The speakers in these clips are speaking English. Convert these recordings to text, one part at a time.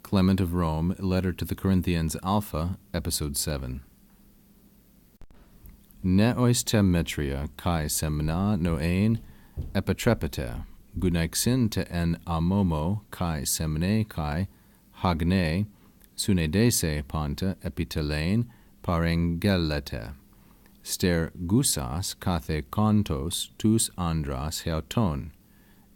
Clement of Rome, Letter to the Corinthians Alpha, Episode 7. Neois te metria kai semna noein epitrepete, gunaixin te en amomo kai semne kai hagne, sunedese panta epitelein parengelete. Ster gusas kathe kontos tous andras heauton,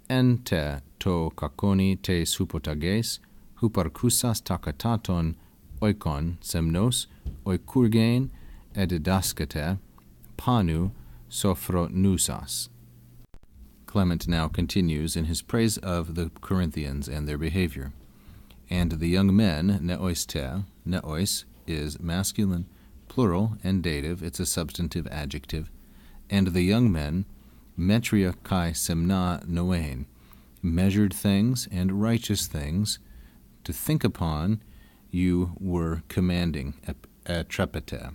en te to kakoni te supotages, huparkusas takataton oikon semnos oikurgein edidaskete panu sophronusas. Clement now continues in his praise of the Corinthians and their behavior. And the young men, neois te, neois is masculine, plural, and dative, it's a substantive adjective. And the young men, metria kai semna noein, measured things and righteous things, to think upon, you were commanding, epitrepete.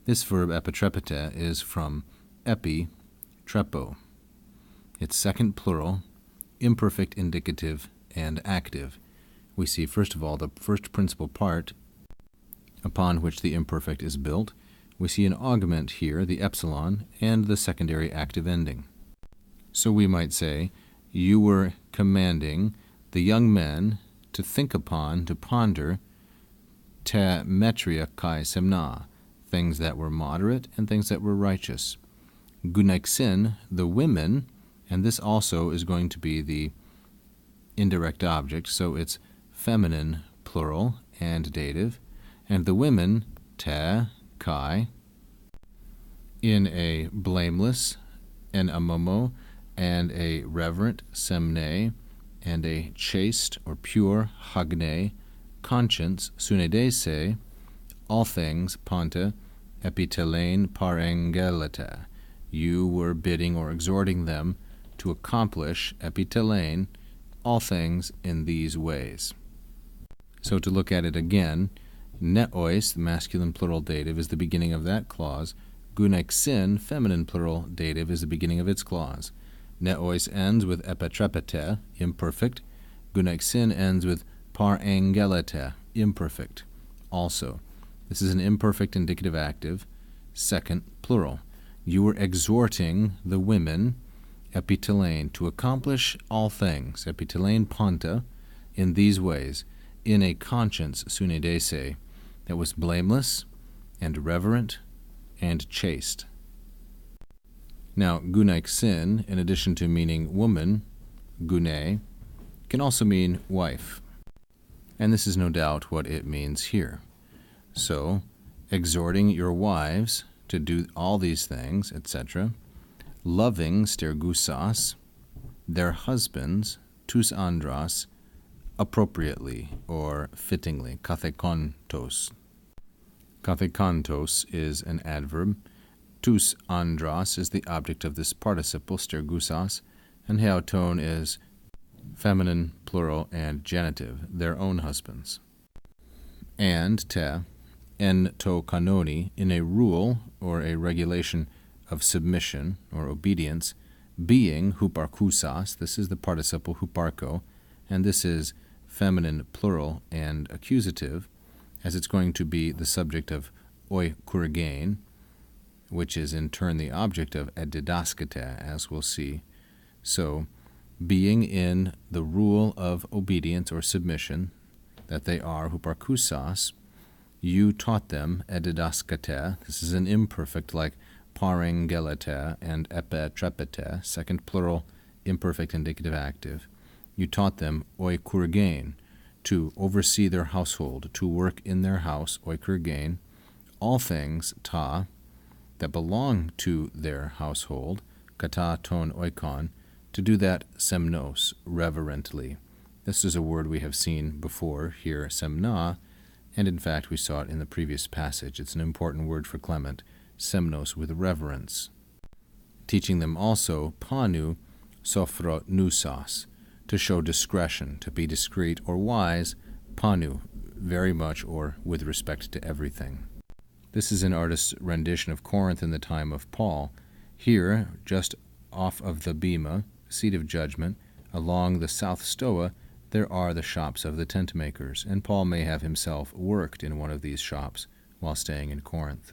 This verb epitrepete is from epi, trepo. Its second plural, imperfect indicative, and active. We see, first of all, the first principal part upon which the imperfect is built. We see an augment here, the epsilon, and the secondary active ending. So we might say, you were commanding the young men to think upon, to ponder, te metria kai semna, things that were moderate and things that were righteous. Gunaixin, the women, and this also is going to be the indirect object, so it's feminine, plural, and dative, and the women, te, kai, in a blameless, en amomo, and a reverent, semne, and a chaste or pure, hagne, conscience, sunedese, all things, panta, epitelein parengelete. You were bidding or exhorting them to accomplish, epitelein, all things in these ways. So to look at it again, neois, the masculine plural dative, is the beginning of that clause. Gunaixin, feminine plural dative, is the beginning of its clause. Neois ends with epitrepete, imperfect. Gunaixin ends with parengelete, imperfect, also. This is an imperfect indicative active, second plural. You were exhorting the women, epitelein, to accomplish all things, epitelein panta, in these ways, in a conscience, sunedese, that was blameless and reverent and chaste. Now, gunaixin, in addition to meaning woman, gune, can also mean wife. And this is no doubt what it means here. So, exhorting your wives to do all these things, etc., loving stergusas, their husbands, tous andras, appropriately or fittingly, kathekontos. Kathekontos is an adverb. Tous andras is the object of this participle, stergusas, and heauton is feminine, plural, and genitive, their own husbands. And te, en to kanoni, in a rule or a regulation of submission or obedience, being huparkusas, this is the participle huparko, and this is feminine, plural, and accusative, as it's going to be the subject of oikurgein, which is in turn the object of edidaskete, as we'll see. So, being in the rule of obedience or submission, that they are huparkusas, you taught them edidaskete. This is an imperfect like parengelete and epitrepete, second plural, imperfect indicative active. You taught them oikurgein, to oversee their household, to work in their house, oikurgein, all things, ta, that belong to their household, kata ton oikon, to do that semnos, reverently. This is a word we have seen before here, semna, and in fact we saw it in the previous passage. It's an important word for Clement, semnos, with reverence. Teaching them also panu sophronusas, to show discretion, to be discreet or wise, panu, very much or with respect to everything. This is an artist's rendition of Corinth in the time of Paul. Here, just off of the bema, seat of judgment, along the south stoa, there are the shops of the tent makers, and Paul may have himself worked in one of these shops while staying in Corinth.